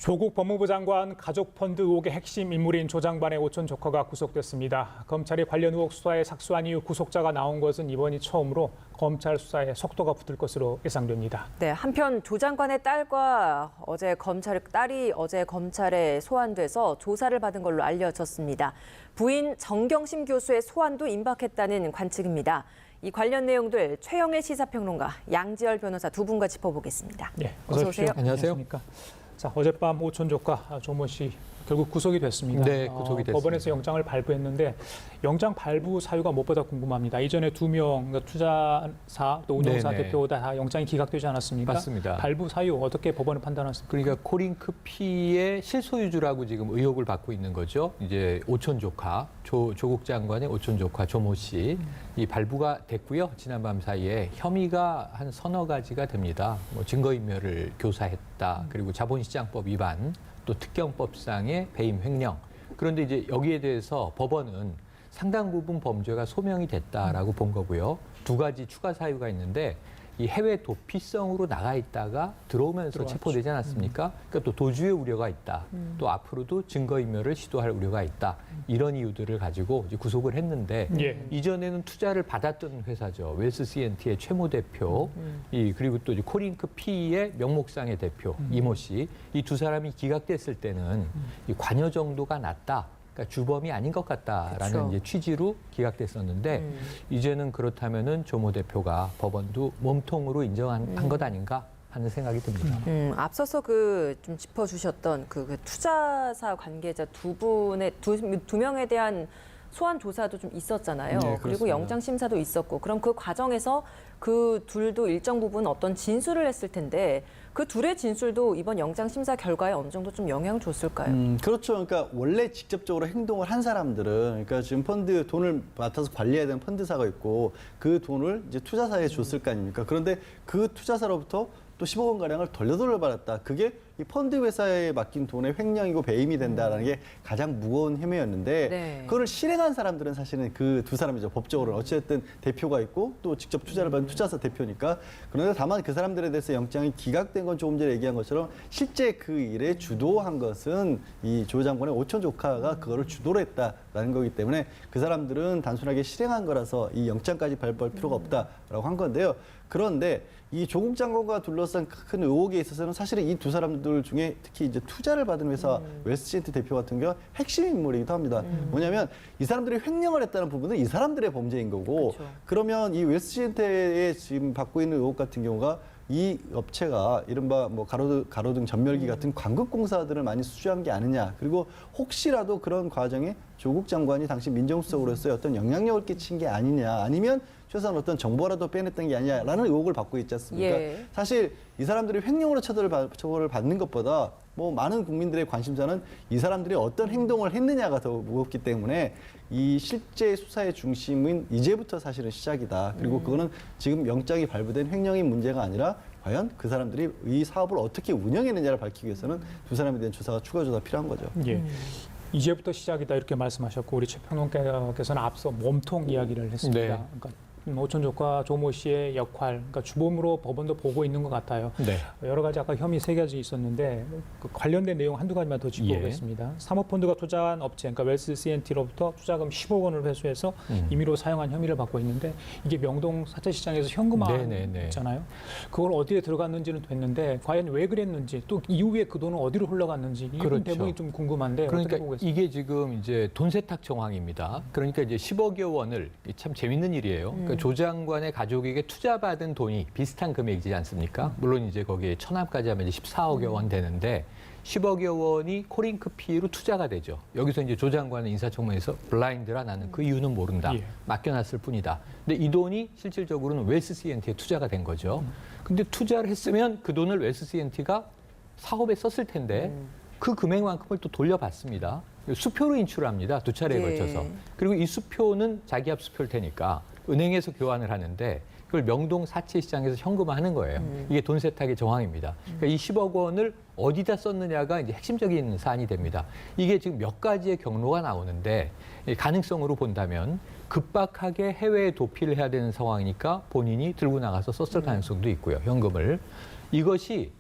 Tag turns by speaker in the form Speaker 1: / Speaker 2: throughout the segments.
Speaker 1: 조국 법무부 장관 가족펀드 의혹의 핵심 인물인 조 장관의 오촌 조카가 구속됐습니다. 검찰이 관련 의혹 수사에 착수한 이후 구속자가 나온 것은 이번이 처음으로 검찰 수사에 속도가 붙을 것으로 예상됩니다.
Speaker 2: 네, 한편 조 장관의 딸이 어제 검찰에 소환돼서 조사를 받은 걸로 알려졌습니다. 부인 정경심 교수의 소환도 임박했다는 관측입니다. 이 관련 내용들 최영일 시사평론가, 양지열 변호사 두 분과 짚어보겠습니다.
Speaker 1: 네,
Speaker 2: 어서 오세요.
Speaker 3: 안녕하세요.
Speaker 1: 자, 어젯밤 오촌 조카 조모 씨 결국 구속이 됐습니다.
Speaker 3: 네, 구속이 됐습니다.
Speaker 1: 법원에서 영장을 발부했는데 영장 발부 사유가 무엇보다 궁금합니다. 이전에 두 명 그러니까 투자사 또 운동사
Speaker 3: 네네.
Speaker 1: 대표 다 영장이 기각되지 않았습니까?
Speaker 3: 맞습니다.
Speaker 1: 발부 사유 어떻게 법원이 판단했습니까?
Speaker 3: 그러니까 코링크피의 실소유주라고 지금 의혹을 받고 있는 거죠. 이제 오촌 조카 조국 장관의 오촌 조카 조모 씨 이 발부가 됐고요. 지난밤 사이에 혐의가 한 서너 가지가 됩니다. 뭐 증거인멸을 교사했다. 그리고 자본시장법 위반, 또 특경법상의 배임 횡령. 그런데 이제 여기에 대해서 법원은 상당 부분 범죄가 소명이 됐다라고 본 거고요. 두 가지 추가 사유가 있는데 이 해외 도피성으로 나가 있다가 들어오면서
Speaker 1: 들어왔죠.
Speaker 3: 체포되지 않았습니까? 그러니까 또 도주의 우려가 있다. 또 앞으로도 증거인멸을 시도할 우려가 있다. 이런 이유들을 가지고 이제 구속을 했는데
Speaker 1: 예.
Speaker 3: 이전에는 투자를 받았던 회사죠. 웰스 C&T의 최모 대표, 그리고 또 이제 코링크 P의 명목상의 대표 이모 씨, 이 두 사람이 기각됐을 때는 이 관여 정도가 낮다. 그러니까 주범이 아닌 것 같다라는
Speaker 2: 그렇죠.
Speaker 3: 이제 취지로 기각됐었는데 이제는 그렇다면은 조모 대표가 법원도 몸통으로 인정한 것 아닌가 하는 생각이 듭니다.
Speaker 2: 앞서서 좀 짚어주셨던 그 투자사 관계자 두 명에 대한 소환 조사도 좀 있었잖아요.
Speaker 3: 네,
Speaker 2: 그리고
Speaker 3: 그렇습니다.
Speaker 2: 영장 심사도 있었고, 그럼 그 과정에서 그 둘도 일정 부분 어떤 진술을 했을 텐데 그 둘의 진술도 이번 영장 심사 결과에 어느 정도 좀 영향을 줬을까요?
Speaker 4: 그렇죠. 그러니까 원래 직접적으로 행동을 한 사람들은 그러니까 지금 돈을 맡아서 관리해야 되는 펀드사가 있고 그 돈을 이제 투자사에 줬을 거 아닙니까? 그런데 그 투자사로부터 또 10억 원 가량을 돌려받았다. 그게 이 펀드 회사에 맡긴 돈의 횡령이고 배임이 된다라는 게 가장 무거운 혐의였는데
Speaker 2: 네.
Speaker 4: 그걸 실행한 사람들은 사실은 그 두 사람이죠. 법적으로 어쨌든 대표가 있고 또 직접 투자를 받은 투자사 대표니까. 그런데 다만 그 사람들에 대해서 영장이 기각된 건 조금 전에 얘기한 것처럼 실제 그 일에 주도한 것은 이 조 장관의 오촌 조카가 그거를 주도를 했다라는 거기 때문에 그 사람들은 단순하게 실행한 거라서 이 영장까지 발부할 필요가 없다라고 한 건데요. 그런데 이 조국 장관과 둘러싼 큰 의혹에 있어서는 사실은 이 두 사람들 중에 특히 이제 투자를 받은 회사 웰스시엔트 대표 같은 경우 핵심 인물이기도 합니다. 뭐냐면 이 사람들이 횡령을 했다는 부분은 이 사람들의 범죄인 거고
Speaker 2: 그렇죠.
Speaker 4: 그러면 이 웰스시엔트에 지금 받고 있는 의혹 같은 경우가 이 업체가 이른바 뭐 가로등 전멸기 같은 광급공사들을 많이 수주한 게 아니냐. 그리고 혹시라도 그런 과정에 조국 장관이 당시 민정수석으로서의 어떤 영향력을 끼친 게 아니냐. 아니면 최소한 어떤 정보라도 빼냈던 게 아니냐라는 의혹을 받고 있지 않습니까?
Speaker 2: 예.
Speaker 4: 사실 이 사람들이 횡령으로 처벌을 받는 것보다 뭐 많은 국민들의 관심사는 이 사람들이 어떤 행동을 했느냐가 더 무겁기 때문에 이 실제 수사의 중심은 이제부터 사실은 시작이다. 그리고 그거는 지금 영장이 발부된 횡령의 문제가 아니라 과연 그 사람들이 이 사업을 어떻게 운영했느냐를 밝히기 위해서는 두 사람에 대한 조사가 추가 조사가 필요한 거죠.
Speaker 1: 예. 이제부터 시작이다 이렇게 말씀하셨고 우리 최 평론가께서는 앞서 몸통 이야기를 했습니다.
Speaker 3: 네.
Speaker 1: 그러니까 오촌 조카 조모 씨의 역할, 그러니까 주범으로 법원도 보고 있는 것 같아요.
Speaker 3: 네.
Speaker 1: 여러 가지 아까 혐의 3가지 있었는데 그 관련된 내용 한두 가지만 더 짚어보겠습니다. 사모펀드가 투자한 업체, 그러니까 웰스 C&T로부터 투자금 10억 원을 회수해서 임의로 사용한 혐의를 받고 있는데 이게 명동 사채시장에서 현금화 있잖아요. 그걸 어디에 들어갔는지는 됐는데 과연 왜 그랬는지 또 이후에 그 돈은 어디로 흘러갔는지 이
Speaker 3: 그렇죠.
Speaker 1: 대목이 좀 궁금한데
Speaker 3: 그러니까
Speaker 1: 어떻게 보고 있습니까?
Speaker 3: 이게 지금 이제 돈 세탁 정황입니다. 그러니까 이제 10억여 원을 참 재밌는 일이에요. 그러니까 조 장관의 가족에게 투자받은 돈이 비슷한 금액이지 않습니까? 물론 이제 거기에 천함까지 하면 이제 14억여 원 되는데 10억여 원이 코링크피로 투자가 되죠. 여기서 이제 조 장관은 인사청문회에서 블라인드라 나는 그 이유는 모른다.
Speaker 1: 예.
Speaker 3: 맡겨놨을 뿐이다. 근데 이 돈이 실질적으로는 웰스 C&T에 투자가 된 거죠. 근데 투자를 했으면 그 돈을 웰스 C&T가 사업에 썼을 텐데 그 금액만큼을 또 돌려받습니다. 수표로 인출합니다. 두 차례에
Speaker 2: 예.
Speaker 3: 걸쳐서. 그리고 이 수표는 자기 앞 수표일 테니까 은행에서 교환을 하는데 그걸 명동 사채시장에서 현금화하는 거예요. 이게 돈 세탁의 정황입니다. 그러니까 이 10억 원을 어디다 썼느냐가 이제 핵심적인 사안이 됩니다. 이게 지금 몇 가지의 경로가 나오는데 가능성으로 본다면 급박하게 해외에 도피를 해야 되는 상황이니까 본인이 들고 나가서 썼을 가능성도 있고요. 현금을. 이것이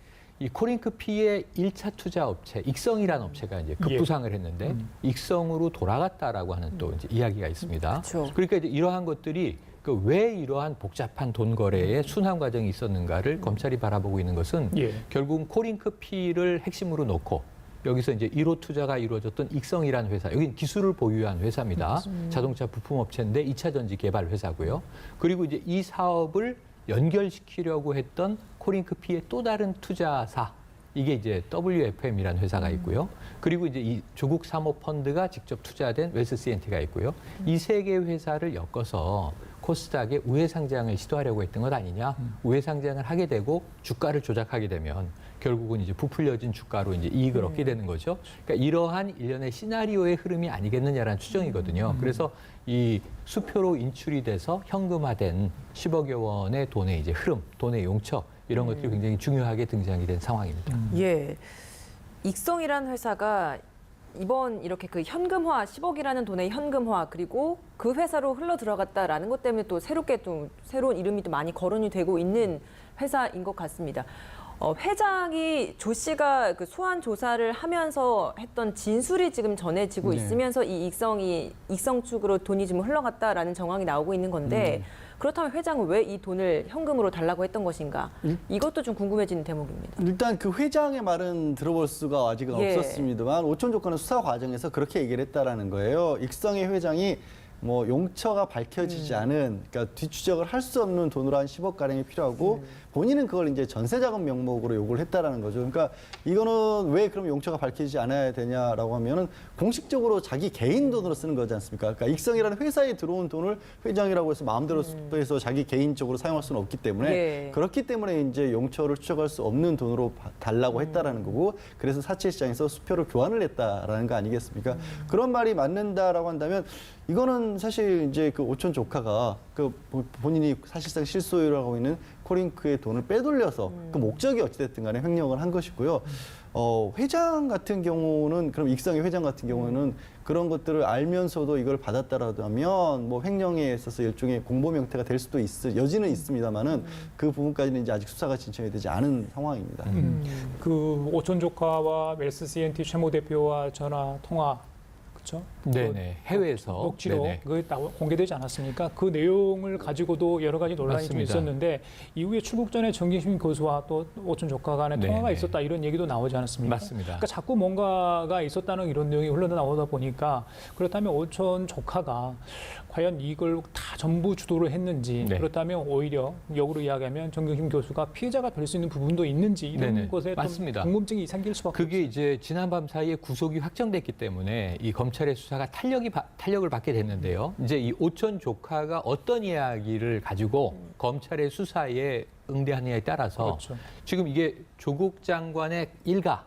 Speaker 3: 이 코링크피의 1차 투자 업체 익성이라는 업체가 이제 급부상을 했는데 익성으로 돌아갔다라고 하는 또 이제 이야기가 있습니다.
Speaker 2: 그렇죠.
Speaker 3: 그러니까 이제 이러한 것들이 왜 이러한 복잡한 돈 거래의 순환 과정이 있었는가를 검찰이 바라보고 있는 것은
Speaker 1: 예.
Speaker 3: 결국은 코링크피를 핵심으로 놓고 여기서 이제 1호 투자가 이루어졌던 익성이라는 회사, 여기는 기술을 보유한 회사입니다. 자동차 부품 업체인데 2차 전지 개발 회사고요. 그리고 이제 이 사업을 연결시키려고 했던 코링크피의 또 다른 투자사, 이게 이제 WFM이라는 회사가 있고요. 그리고 이제 이 조국 사모펀드가 직접 투자된 웰스 CNT가 있고요. 이 세 개 회사를 엮어서 코스닥의 우회 상장을 시도하려고 했던 것 아니냐. 우회 상장을 하게 되고 주가를 조작하게 되면 결국은 이제 부풀려진 주가로 이제 이익을 얻게 되는 거죠. 그러니까 이러한 일련의 시나리오의 흐름이 아니겠느냐라는 추정이거든요. 그래서 이 수표로 인출이 돼서 현금화된 10억여 원의 돈의 이제 흐름, 돈의 용처 이런 것들이 굉장히 중요하게 등장이 된 상황입니다.
Speaker 2: 예. 익성이라는 회사가 이번 이렇게 그 현금화 10억이라는 돈의 현금화 그리고 그 회사로 흘러 들어갔다라는 것 때문에 또 새롭게 또 새로운 이름이 또 많이 거론이 되고 있는 회사인 것 같습니다. 회장이 조 씨가 그 소환 조사를 하면서 했던 진술이 지금 전해지고
Speaker 4: 네.
Speaker 2: 있으면서 이 익성 측으로 돈이 좀 흘러갔다라는 정황이 나오고 있는 건데 그렇다면 회장은 왜 이 돈을 현금으로 달라고 했던 것인가? 이것도 좀 궁금해지는 대목입니다.
Speaker 4: 일단 그 회장의 말은 들어볼 수가 아직은
Speaker 2: 예.
Speaker 4: 없었습니다만 오촌 조카는 수사 과정에서 그렇게 얘기를 했다라는 거예요. 익성의 회장이 뭐 용처가 밝혀지지 않은, 그러니까 뒤추적을 할 수 없는 돈으로 한 10억 가량이 필요하고 본인은 그걸 이제 전세자금 명목으로 요구를 했다라는 거죠. 그러니까 이거는 왜 그럼 용처가 밝혀지지 않아야 되냐라고 하면은 공식적으로 자기 개인 돈으로 쓰는 거지 않습니까? 그러니까 익성이라는 회사에 들어온 돈을 회장이라고 해서 마음대로 해서 자기 개인적으로 사용할 수는 없기 때문에
Speaker 2: 예.
Speaker 4: 그렇기 때문에 이제 용처를 추적할 수 없는 돈으로 달라고 했다라는 거고, 그래서 사채 시장에서 수표를 교환을 했다라는 거 아니겠습니까? 그런 말이 맞는다라고 한다면 이거는 사실 이제 그 오촌 조카가 그 본인이 사실상 실소유라고 하고 있는 코링크의 돈을 빼돌려서 그 목적이 어찌됐든 간에 횡령을 한 것이고요. 회장 같은 경우는, 그럼 익성의 회장 같은 경우는 그런 것들을 알면서도 이걸 받았다라도 하면 뭐 횡령에 있어서 일종의 공범 형태가 될 수도 여지는 있습니다만은 그 부분까지는 이제 아직 수사가 진척이 되지 않은 상황입니다.
Speaker 1: 그 오촌 조카와 웰스 CNT 최모 대표와 전화 통화, 그렇죠?
Speaker 3: 네네. 해외에서.
Speaker 1: 녹취록
Speaker 3: 네네.
Speaker 1: 그게 공개되지 않았습니까? 그 내용을 가지고도 여러 가지 논란이 좀
Speaker 3: 맞습니다.
Speaker 1: 있었는데 이후에 출국 전에 정경심 교수와 또 오촌 조카 간의
Speaker 3: 네네.
Speaker 1: 통화가 있었다 이런 얘기도 나오지 않았습니까?
Speaker 3: 맞습니다.
Speaker 1: 그러니까 자꾸 뭔가가 있었다는 이런 내용이 흘러나오다 보니까 그렇다면 오촌 조카가 과연 이걸 다 전부 주도를 했는지,
Speaker 3: 네.
Speaker 1: 그렇다면 오히려 역으로 이야기하면 정경심 교수가 피해자가 될 수 있는 부분도 있는지 이런
Speaker 3: 네네.
Speaker 1: 것에 좀
Speaker 3: 맞습니다.
Speaker 1: 궁금증이 생길 수밖에
Speaker 3: 그게 이제 지난밤 사이에 구속이 확정됐기 때문에 이 검찰의 수사가 탄력을 받게 됐는데요. 이제 이 오촌 조카가 어떤 이야기를 가지고 검찰의 수사에 응대하느냐에 따라서
Speaker 1: 그렇죠.
Speaker 3: 지금 이게 조국 장관의 일가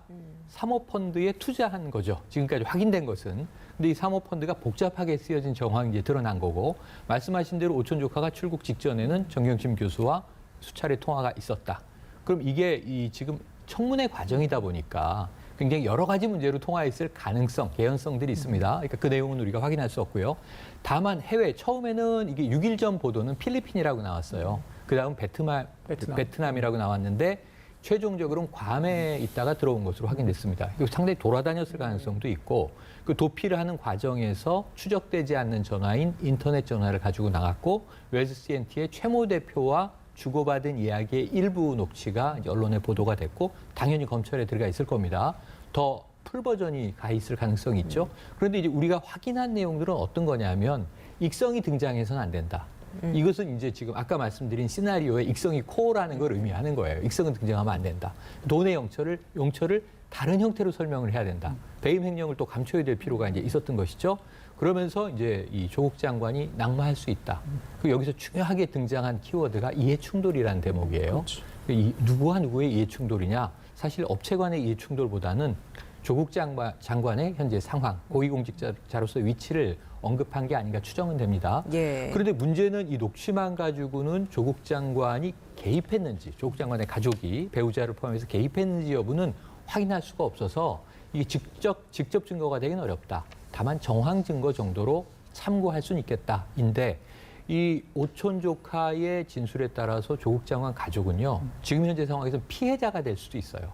Speaker 3: 사모펀드에 투자한 거죠. 지금까지 확인된 것은. 근데 이 사모펀드가 복잡하게 쓰여진 정황이 이제 드러난 거고, 말씀하신 대로 오촌 조카가 출국 직전에는 정경심 교수와 수차례 통화가 있었다. 그럼 이게 이 지금 청문회 과정이다 보니까 굉장히 여러 가지 문제로 통화했을 가능성, 개연성들이 있습니다. 그러니까 그 내용은 우리가 확인할 수 없고요. 다만 해외, 처음에는 이게 6일 전 보도는 필리핀이라고 나왔어요. 그다음 베트남이라고 나왔는데 최종적으로는 괌에 있다가 들어온 것으로 확인됐습니다. 이거 상당히 돌아다녔을 가능성도 있고, 그 도피를 하는 과정에서 추적되지 않는 전화인 인터넷 전화를 가지고 나갔고, 웰스 CNT의 최모 대표와 주고받은 이야기의 일부 녹취가 이제 언론에 보도가 됐고, 당연히 검찰에 들어가 있을 겁니다. 더 풀 버전이 가 있을 가능성이 있죠. 그런데 이제 우리가 확인한 내용들은 어떤 거냐면, 익성이 등장해서는 안 된다. 이것은 이제 지금 아까 말씀드린 시나리오에 익성이 코어라는 걸 의미하는 거예요. 익성은 등장하면 안 된다. 돈의 용처를 다른 형태로 설명을 해야 된다. 배임 횡령을 또 감춰야 될 필요가 이제 있었던 것이죠. 그러면서 이제 이 조국 장관이 낙마할 수 있다. 그 여기서 중요하게 등장한 키워드가 이해 충돌이라는 대목이에요.
Speaker 1: 그렇죠.
Speaker 3: 이 누구와 누구의 이해 충돌이냐? 사실 업체 간의 이해 충돌보다는 조국 장관의 현재 상황, 고위공직자로서 위치를 언급한 게 아닌가 추정은 됩니다.
Speaker 2: 예.
Speaker 3: 그런데 문제는 이 녹취만 가지고는 조국 장관이 개입했는지, 조국 장관의 가족이 배우자를 포함해서 개입했는지 여부는 확인할 수가 없어서 이게 직접 증거가 되긴 어렵다. 다만 정황 증거 정도로 참고할 수는 있겠다인데, 이 오촌 조카의 진술에 따라서 조국 장관 가족은요, 지금 현재 상황에서 피해자가 될 수도 있어요.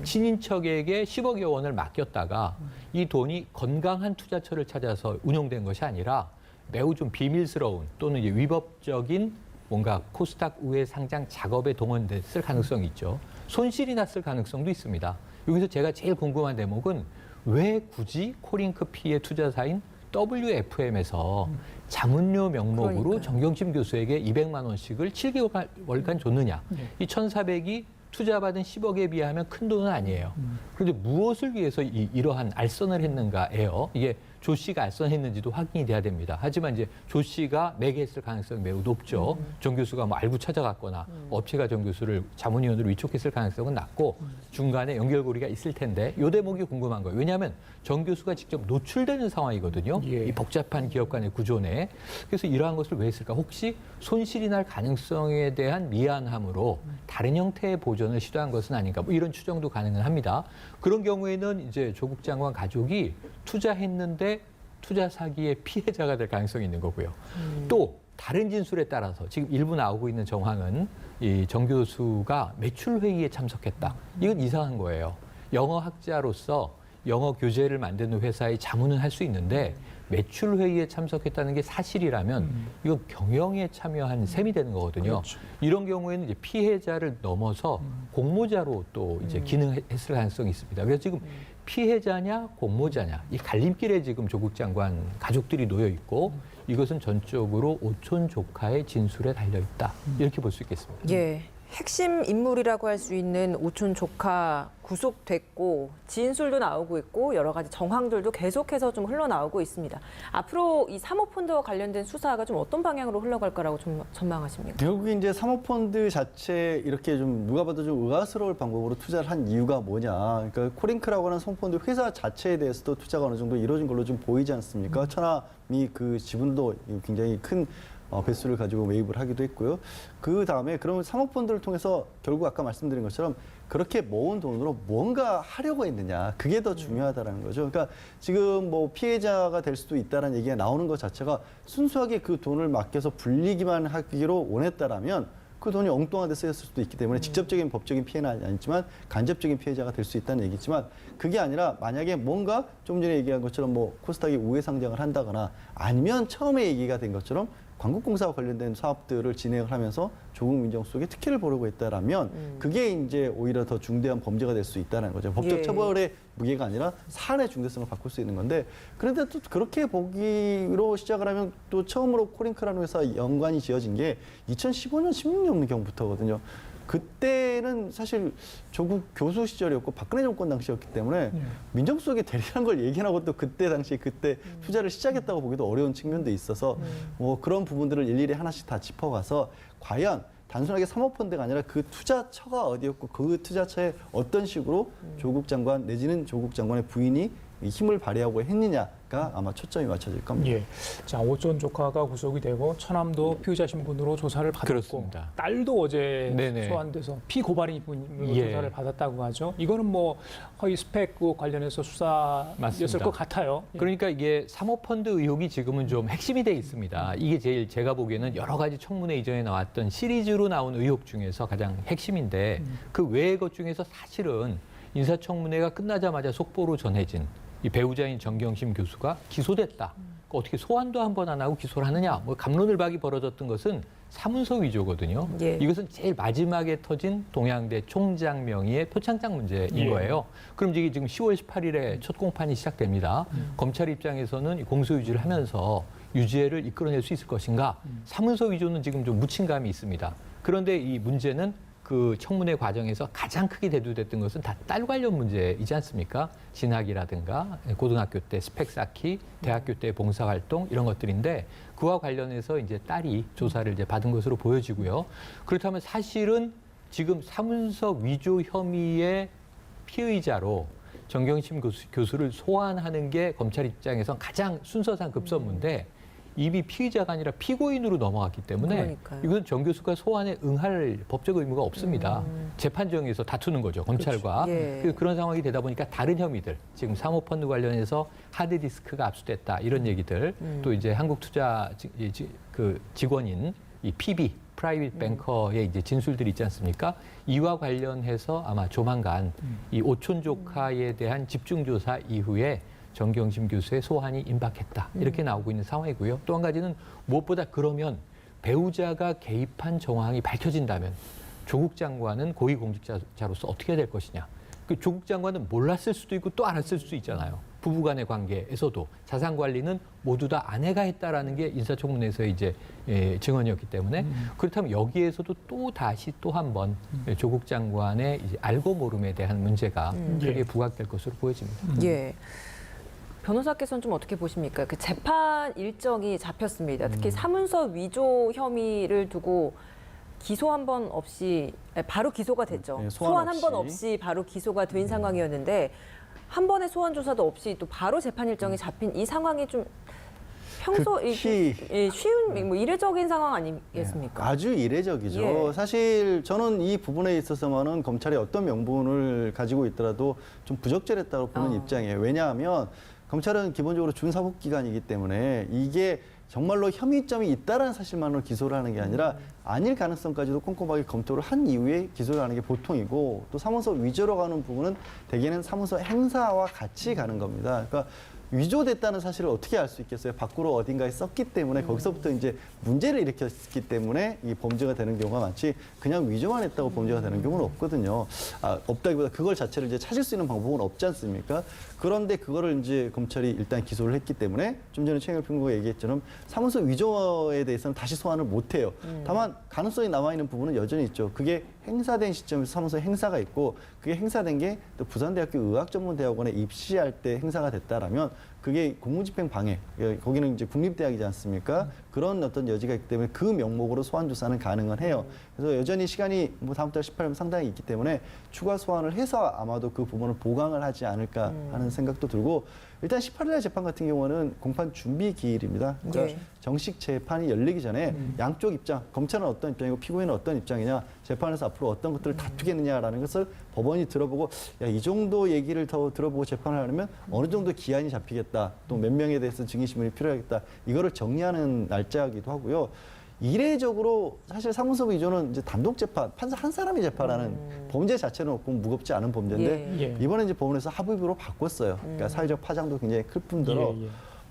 Speaker 3: 친인척에게 10억여 원을 맡겼다가 이 돈이 건강한 투자처를 찾아서 운용된 것이 아니라 매우 좀 비밀스러운 또는 이제 위법적인 뭔가 코스닥 우회 상장 작업에 동원됐을 가능성이 있죠. 손실이 났을 가능성도 있습니다. 여기서 제가 제일 궁금한 대목은 왜 굳이 코링크 P의 투자사인 WFM에서 자문료 명목으로
Speaker 2: 그러니까요.
Speaker 3: 정경심 교수에게 200만 원씩을 7개월간 줬느냐. 이 1,400이 투자받은 10억에 비하면 큰 돈은 아니에요. 그런데 무엇을 위해서 이러한 알선을 했는가예요. 이게 조 씨가 알선했는지도 확인이 돼야 됩니다. 하지만 이제 조 씨가 매개했을 가능성이 매우 높죠. 정 교수가 뭐 알고 찾아갔거나 업체가 정 교수를 자문위원으로 위촉했을 가능성은 낮고 중간에 연결고리가 있을 텐데 이 대목이 궁금한 거예요. 왜냐하면 정 교수가 직접 노출되는 상황이거든요.
Speaker 1: 예.
Speaker 3: 이 복잡한 기업 간의 구조 내에. 그래서 이러한 것을 왜 했을까? 혹시 손실이 날 가능성에 대한 미안함으로 다른 형태의 보전을 시도한 것은 아닌가? 뭐 이런 추정도 가능은 합니다. 그런 경우에는 이제 조국 장관 가족이 투자했는데 투자 사기의 피해자가 될 가능성이 있는 거고요. 또 다른 진술에 따라서 지금 일부 나오고 있는 정황은 이 정 교수가 매출 회의에 참석했다. 이건 이상한 거예요. 영어 학자로서 영어 교재를 만드는 회사에 자문은 할 수 있는데 매출 회의에 참석했다는 게 사실이라면 이건 경영에 참여한 셈이 되는 거거든요.
Speaker 1: 그렇죠.
Speaker 3: 이런 경우에는 이제 피해자를 넘어서 공모자로 또 이제 기능했을 가능성이 있습니다. 그래서 지금 피해자냐 공모자냐 이 갈림길에 지금 조국 장관 가족들이 놓여 있고 이것은 전적으로 오촌 조카의 진술에 달려 있다. 이렇게 볼 수 있겠습니다.
Speaker 2: 예. 핵심 인물이라고 할 수 있는 오촌 조카 구속됐고 진술도 나오고 있고 여러 가지 정황들도 계속해서 좀 흘러나오고 있습니다. 앞으로 이 사모펀드와 관련된 수사가 좀 어떤 방향으로 흘러갈 거라고 좀 전망하십니까?
Speaker 4: 결국 이제 사모펀드 자체 이렇게 좀 누가 봐도 좀 의아스러울 방법으로 투자를 한 이유가 뭐냐. 그러니까 코링크라고 하는 사모펀드 회사 자체에 대해서도 투자가 어느 정도 이루어진 걸로 좀 보이지 않습니까? 천하미 그 지분도 굉장히 큰 배수를 가지고 매입을 하기도 했고요. 그 다음에 그러면 사모펀드를 통해서 결국 아까 말씀드린 것처럼 그렇게 모은 돈으로 뭔가 하려고 했느냐. 그게 더 중요하다는 거죠. 그러니까 지금 뭐 피해자가 될 수도 있다는 얘기가 나오는 것 자체가 순수하게 그 돈을 맡겨서 불리기만 하기로 원했다라면 그 돈이 엉뚱하게 쓰였을 수도 있기 때문에 직접적인 법적인 피해는 아니지만 간접적인 피해자가 될 수 있다는 얘기지만 그게 아니라 만약에 뭔가 좀 전에 얘기한 것처럼 뭐 코스닥이 우회 상장을 한다거나 아니면 처음에 얘기가 된 것처럼 광국공사와 관련된 사업들을 진행을 하면서 조국 민정수석에 특혜를 보려고 했다라면 그게 이제 오히려 더 중대한 범죄가 될 수 있다는 거죠. 법적
Speaker 2: 예.
Speaker 4: 처벌의 무게가 아니라 사안의 중대성을 바꿀 수 있는 건데 그런데 또 그렇게 보기로 시작을 하면 또 처음으로 코링크라는 회사 연관이 지어진 게 2015년, 16년경부터거든요. 그때는 사실 조국 교수 시절이었고 박근혜 정권 당시였기 때문에 민정수석이 되리라는 걸 얘기하고 또 그때 당시 그때 투자를 시작했다고 보기도 어려운 측면도 있어서 뭐 그런 부분들을 일일이 하나씩 다 짚어가서 과연 단순하게 사모펀드가 아니라 그 투자처가 어디였고 그 투자처에 어떤 식으로 조국 장관 내지는 조국 장관의 부인이 힘을 발휘하고 했느냐가 아마 초점이 맞춰질 겁니다.
Speaker 1: 예. 자, 오촌 조카가 구속이 되고 처남도 피의자 신분으로 조사를 받았고
Speaker 3: 그렇습니다.
Speaker 1: 딸도 어제
Speaker 3: 네네.
Speaker 1: 소환돼서 피고발인으로
Speaker 3: 예.
Speaker 1: 조사를 받았다고 하죠. 이거는 뭐 허위 스펙 관련해서 수사였을
Speaker 3: 맞습니다.
Speaker 1: 것 같아요. 예.
Speaker 3: 그러니까 이게 사모펀드 의혹이 지금은 좀 핵심이 돼 있습니다. 이게 제일 제가 보기에는 여러 가지 청문회 이전에 나왔던 시리즈로 나온 의혹 중에서 가장 핵심인데 그 외의 것 중에서 사실은 인사청문회가 끝나자마자 속보로 전해진 이 배우자인 정경심 교수가 기소됐다. 어떻게 소환도 한 번 안 하고 기소를 하느냐. 뭐 갑론을박이 벌어졌던 것은 사문서 위조거든요.
Speaker 2: 예.
Speaker 3: 이것은 제일 마지막에 터진 동양대 총장 명의의 표창장 문제인
Speaker 1: 예.
Speaker 3: 거예요. 그럼 이게 지금 10월 18일에 첫 공판이 시작됩니다. 검찰 입장에서는 공소유지를 하면서 유죄를 이끌어낼 수 있을 것인가. 사문서 위조는 지금 좀 묻힌 감이 있습니다. 그런데 이 문제는 그 청문회 과정에서 가장 크게 대두됐던 것은 다 딸 관련 문제이지 않습니까? 진학이라든가 고등학교 때 스펙 쌓기, 대학교 때 봉사활동 이런 것들인데 그와 관련해서 이제 딸이 조사를 이제 받은 것으로 보여지고요. 그렇다면 사실은 지금 사문서 위조 혐의의 피의자로 정경심 교수를 소환하는 게 검찰 입장에선 가장 순서상 급선무인데 이미 피의자가 아니라 피고인으로 넘어갔기 때문에
Speaker 2: 그러니까요.
Speaker 3: 이건 정 교수가 소환에 응할 법적 의무가 없습니다. 재판정에서 다투는 거죠, 검찰과.
Speaker 2: 그렇죠. 예.
Speaker 3: 그래서 그런 상황이 되다 보니까 다른 혐의들, 지금 사모펀드 관련해서 하드디스크가 압수됐다 이런 얘기들, 또 이제 한국투자 그 직원인 이 PB 프라이빗 뱅커의 이제 진술들이 있지 않습니까? 이와 관련해서 아마 조만간 이 오촌 조카에 대한 집중 조사 이후에 정경심 교수의 소환이 임박했다 이렇게 나오고 있는 상황이고요. 또 한 가지는 무엇보다 그러면 배우자가 개입한 정황이 밝혀진다면 조국 장관은 고위공직자로서 어떻게 될 것이냐? 그 조국 장관은 몰랐을 수도 있고 또 알았을 수도 있잖아요. 부부간의 관계에서도 자산 관리는 모두 다 아내가 했다라는 게 인사청문회에서 이제 증언이었기 때문에 그렇다면 여기에서도 또 다시 또 한 번 조국 장관의 이제 알고 모름에 대한 문제가 크게
Speaker 1: 예.
Speaker 3: 부각될 것으로 보여집니다.
Speaker 2: 예. 변호사께서는 좀 어떻게 보십니까? 그 재판 일정이 잡혔습니다. 특히 사문서 위조 혐의를 두고 기소 한 번 없이 바로 기소가 됐죠.
Speaker 4: 네,
Speaker 2: 소환 한 번
Speaker 4: 없이.
Speaker 2: 없이 바로 기소가 된 상황이었는데 한 번의 소환 조사도 없이 또 바로 재판 일정이 잡힌 이 상황이 좀 평소
Speaker 4: 극히
Speaker 2: 쉬운 뭐 이례적인 상황 아니겠습니까?
Speaker 4: 아주 이례적이죠.
Speaker 2: 예.
Speaker 4: 사실 저는 이 부분에 있어서만은 검찰이 어떤 명분을 가지고 있더라도 좀 부적절했다고 보는 입장이에요. 왜냐하면 검찰은 기본적으로 준사법기관이기 때문에 이게 정말로 혐의점이 있다라는 사실만으로 기소를 하는 게 아니라 아닐 가능성까지도 꼼꼼하게 검토를 한 이후에 기소를 하는 게 보통이고 또 사문서 위조로 가는 부분은 대개는 사문서 행사와 같이 가는 겁니다. 그러니까 위조됐다는 사실을 어떻게 알 수 있겠어요? 밖으로 어딘가에 썼기 때문에 거기서부터 이제 문제를 일으켰기 때문에 이 범죄가 되는 경우가 많지 그냥 위조만 했다고 범죄가 되는 경우는 없거든요. 없다기보다 그걸 자체를 이제 찾을 수 있는 방법은 없지 않습니까? 그런데 그거를 이제 검찰이 일단 기소를 했기 때문에 좀 전에 최영일 평론가가 얘기했처럼 사문서 위조에 대해서는 다시 소환을 못 해요. 다만 가능성이 남아있는 부분은 여전히 있죠. 그게 행사된 시점에서 사문서 행사가 있고 그게 행사된 게 또 부산대학교 의학전문대학원에 입시할 때 행사가 됐다라면 그게 공무집행 방해, 거기는 이제 국립대학이지 않습니까? 그런 어떤 여지가 있기 때문에 그 명목으로 소환 조사는 가능은 해요. 그래서 여전히 시간이 뭐 다음 달 18일 상당히 있기 때문에 추가 소환을 해서 아마도 그 부분을 보강을 하지 않을까 하는 생각도 들고 일단 18일 재판 같은 경우는 공판 준비 기일입니다. 그러니까
Speaker 2: 네.
Speaker 4: 정식 재판이 열리기 전에 양쪽 입장, 검찰은 어떤 입장이고 피고인은 어떤 입장이냐, 재판에서 앞으로 어떤 것들을 다투겠느냐라는 것을 법원이 들어보고 야, 이 정도 얘기를 더 들어보고 재판을 하려면 어느 정도 기한이 잡히겠다, 또 몇 명에 대해서 증인신문이 필요하겠다, 이거를 정리하는 날짜이기도 하고요. 이례적으로 사실 사문서 위조는 이제 단독 재판, 판사 한 사람이 재판하는 범죄 자체는 없고 무겁지 않은 범죄인데
Speaker 1: 예.
Speaker 4: 이번에 이제 법원에서 합의부로 바꿨어요. 그러니까 사회적 파장도 굉장히 클 뿐더러
Speaker 1: 예.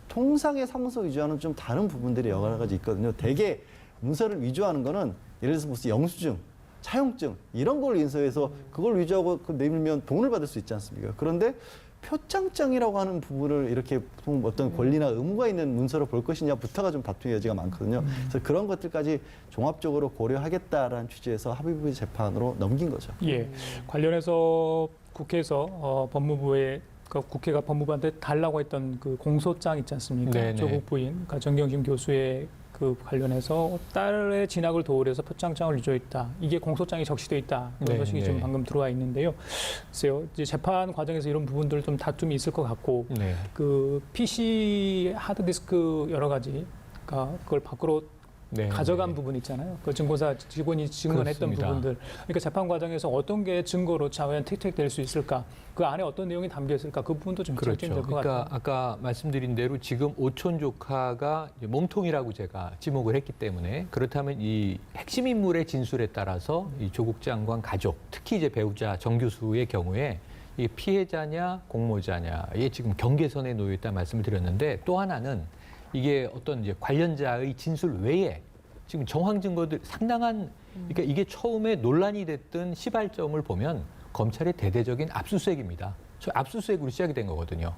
Speaker 4: 통상의 사문서 위조와는 좀 다른 부분들이 여러 가지 있거든요. 대개 문서를 위조하는 거는 예를 들어서 무슨 영수증, 차용증 이런 걸 인쇄해서 그걸 위조하고 내밀면 돈을 받을 수 있지 않습니까? 그런데 표창장이라고 하는 부분을 이렇게 어떤 권리나 의무가 있는 문서로 볼 것이냐부터가 좀 다툼의 여지가 많거든요. 그래서 그런 것들까지 종합적으로 고려하겠다라는 취지에서 합의부 재판으로 넘긴 거죠.
Speaker 1: 예. 관련해서 국회에서 법무부에 국회가 법무부한테 달라고 했던 그 공소장 있지 않습니까?
Speaker 3: 네네.
Speaker 1: 조국 부인, 그러니까 정경심 교수의 그 관련해서 딸의 진학을 도울해서 표창장을 위조했다. 이게 공소장에 적시돼 있다. 그런
Speaker 3: 네,
Speaker 1: 소식이
Speaker 3: 네.
Speaker 1: 좀 방금 들어와 있는데요. 글쎄요, 이제 재판 과정에서 이런 부분들 좀 다툼이 있을 것 같고,
Speaker 3: 네.
Speaker 1: 그 PC 하드디스크 여러 가지, 그러니까 그걸 밖으로
Speaker 3: 네,
Speaker 1: 가져간
Speaker 3: 네.
Speaker 1: 부분 있잖아요. 그 증거사 직원이 증언했던
Speaker 3: 그렇습니다.
Speaker 1: 부분들. 그러니까 재판 과정에서 어떤 게 증거로 과연 택될 수 있을까? 그 안에 어떤 내용이 담겨 있을까? 그 부분도 좀
Speaker 3: 그렇죠.
Speaker 1: 결정될 것
Speaker 3: 그러니까
Speaker 1: 같아요.
Speaker 3: 아까 말씀드린 대로 지금 오촌 조카가 이제 몸통이라고 제가 지목을 했기 때문에 그렇다면 이 핵심 인물의 진술에 따라서 이 조국 장관 가족, 특히 이제 배우자 정 교수의 경우에 이 피해자냐 공모자냐의 지금 경계선에 놓여 있다 말씀을 드렸는데 또 하나는 이게 어떤 이제 관련자의 진술 외에 지금 정황 증거들 상당한 그러니까 이게 처음에 논란이 됐던 시발점을 보면 검찰의 대대적인 압수수색입니다. 저 압수수색으로 시작이 된 거거든요.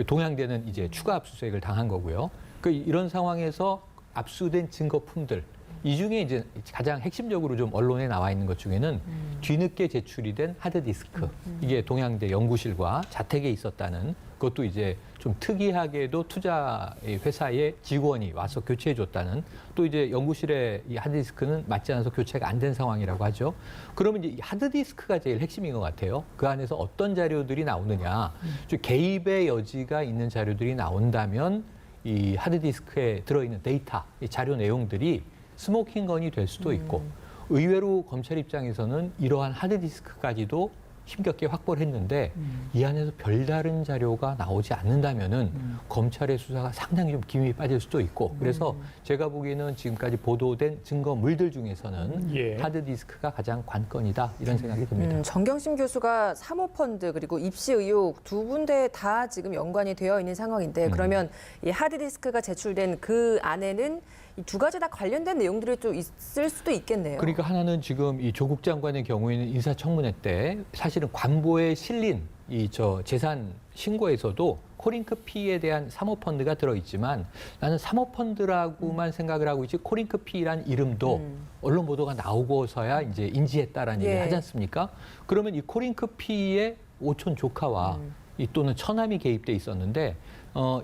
Speaker 3: 동양대는 이제 추가 압수수색을 당한 거고요. 이런 상황에서 압수된 증거품들 이 중에 이제 가장 핵심적으로 좀 언론에 나와 있는 것 중에는 뒤늦게 제출이 된 하드디스크 이게 동양대 연구실과 자택에 있었다는 그것도 이제 좀 특이하게도 투자 회사의 직원이 와서 교체해 줬다는 또 이제 연구실에 이 하드디스크는 맞지 않아서 교체가 안 된 상황이라고 하죠. 그러면 이제 이 하드디스크가 제일 핵심인 것 같아요. 그 안에서 어떤 자료들이 나오느냐. 좀 개입의 여지가 있는 자료들이 나온다면 이 하드디스크에 들어있는 데이터, 이 자료 내용들이 스모킹건이 될 수도 있고 의외로 검찰 입장에서는 이러한 하드디스크까지도 힘겹게 확보를 했는데 이 안에서 별다른 자료가 나오지 않는다면은 검찰의 수사가 상당히 좀 기밀이 빠질 수도 있고 그래서 제가 보기에는 지금까지 보도된 증거물들 중에서는
Speaker 1: 예.
Speaker 3: 하드디스크가 가장 관건이다 이런 생각이 듭니다.
Speaker 2: 정경심 교수가 사모펀드 그리고 입시 의혹 두 군데 다 지금 연관이 되어 있는 상황인데 그러면 이 하드디스크가 제출된 그 안에는 이 두 가지 다 관련된 내용들이 좀 있을 수도 있겠네요.
Speaker 3: 그러니까 하나는 지금 이 조국 장관의 경우에는 인사청문회 때 사실은 관보에 실린 이 재산 신고에서도 코링크 P에 대한 사모펀드가 들어있지만 나는 사모펀드라고만 생각을 하고 있지 코링크 P라는 이름도 언론 보도가 나오고서야 이제 인지했다라는
Speaker 2: 예.
Speaker 3: 얘기를 하지 않습니까? 그러면 이 코링크 P의 오촌 조카와 이 또는 처남이 개입돼 있었는데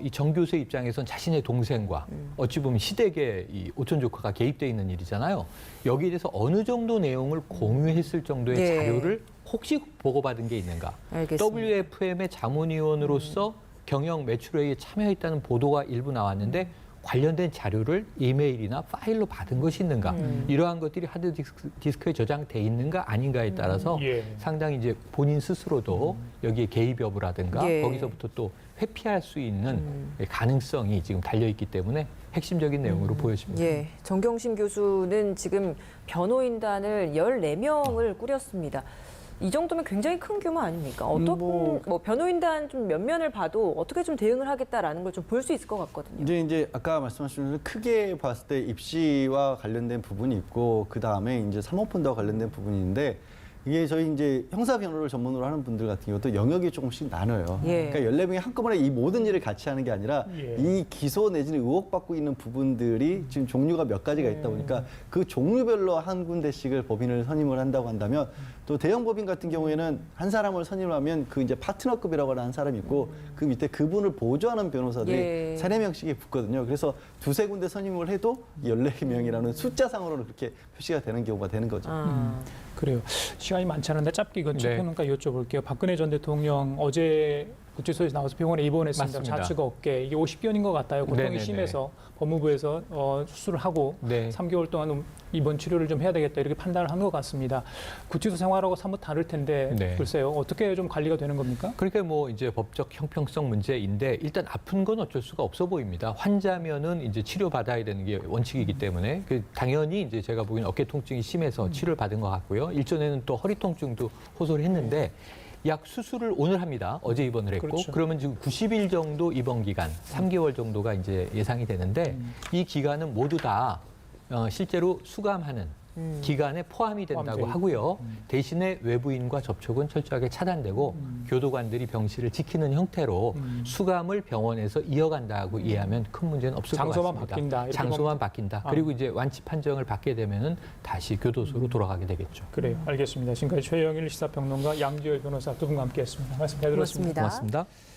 Speaker 3: 이 정 교수의 입장에선 자신의 동생과 어찌 보면 시댁의 이 오촌 조카가 개입돼 있는 일이잖아요. 여기에 대해서 어느 정도 내용을 공유했을 정도의
Speaker 2: 예.
Speaker 3: 자료를 혹시 보고받은 게 있는가?
Speaker 2: 알겠습니다.
Speaker 3: WFM의 자문위원으로서 경영 매출회의에 참여했다는 보도가 일부 나왔는데 관련된 자료를 이메일이나 파일로 받은 것이 있는가? 이러한 것들이 하드디스크에 저장돼 있는가 아닌가에 따라서
Speaker 1: 예.
Speaker 3: 상당히 이제 본인 스스로도 여기에 개입 여부라든가
Speaker 2: 예.
Speaker 3: 거기서부터 또 회피할 수 있는 가능성이 지금 달려있기 때문에 핵심적인 내용으로 보여집니다.
Speaker 2: 예, 정경심 교수는 지금 변호인단을 14명을 꾸렸습니다. 이 정도면 굉장히 큰 규모 아닙니까? 어떤 뭐 변호인단 좀 면면을 봐도 어떻게 좀 대응을 하겠다라는 걸 좀 볼 수 있을 것 같거든요.
Speaker 4: 이제 아까 말씀하신 대로 크게 봤을 때 입시와 관련된 부분이 있고 그 다음에 이제 사모펀드와 관련된 부분이 있는데 이게 저희 이제 형사 변호를 전문으로 하는 분들 같은 경우도 영역이 조금씩 나눠요.
Speaker 2: 예.
Speaker 4: 그러니까 14명이 한꺼번에 이 모든 일을 같이 하는 게 아니라
Speaker 1: 예.
Speaker 4: 이 기소 내지는 의혹받고 있는 부분들이 지금 종류가 몇 가지가 있다 보니까 그 종류별로 한 군데씩을 법인을 선임을 한다고 한다면 또 대형 법인 같은 경우에는 한 사람을 선임하면 그 이제 파트너급이라고 하는 한 사람이 있고 그 밑에 그분을 보조하는 변호사들이
Speaker 2: 예.
Speaker 4: 3~4명씩이 붙거든요. 그래서 2~3군데 선임을 해도 14명이라는 숫자상으로는 그렇게 표시가 되는 경우가 되는 거죠.
Speaker 1: 그래요. 시간이 많지 않은데 짧게 이건
Speaker 3: 네.
Speaker 1: 평론가 여쭤볼게요. 박근혜 전 대통령 어제 구치소에서 나와서 병원에 입원했습니다.
Speaker 3: 맞습니다.
Speaker 1: 좌측 어깨 이게 50견인 것 같아요. 고통이
Speaker 3: 네네네.
Speaker 1: 심해서 법무부에서 수술을 하고
Speaker 3: 네.
Speaker 1: 3개월 동안 입원 치료를 좀 해야 되겠다 이렇게 판단을 한 것 같습니다. 구치소 생활하고 사뭇 다를 텐데
Speaker 3: 네.
Speaker 1: 글쎄요. 어떻게 좀 관리가 되는 겁니까?
Speaker 3: 그러니까 뭐 이제 법적 형평성 문제인데 일단 아픈 건 어쩔 수가 없어 보입니다. 환자면은 이제 치료 받아야 되는 게 원칙이기 때문에 당연히 이제 제가 보기엔 어깨 통증이 심해서 치료를 받은 것 같고요. 일전에는 또 허리 통증도 호소를 했는데 약 수술을 오늘 합니다. 어제 입원을 했고
Speaker 1: 그렇죠.
Speaker 3: 그러면 지금 90일 정도 입원 기간, 3개월 정도가 이제 예상이 되는데 이 기간은 모두 다 실제로 수감하는 기간에 포함이 된다고
Speaker 1: 포함돼
Speaker 3: 하고요. 대신에 외부인과 접촉은 철저하게 차단되고 교도관들이 병실을 지키는 형태로 수감을 병원에서 이어간다고 이해하면 큰 문제는 없을 것
Speaker 1: 장소만
Speaker 3: 같습니다.
Speaker 1: 바뀐다, 이렇게
Speaker 3: 장소만
Speaker 1: 보면-
Speaker 3: 바뀐다.
Speaker 1: 아.
Speaker 3: 그리고 이제 완치 판정을 받게 되면은 다시 교도소로 돌아가게 되겠죠.
Speaker 1: 그래요. 알겠습니다. 지금까지 최영일 시사평론가 양지열 변호사 두 분과 함께했습니다. 말씀 잘 들었습니다.
Speaker 2: 고맙습니다.
Speaker 3: 고맙습니다.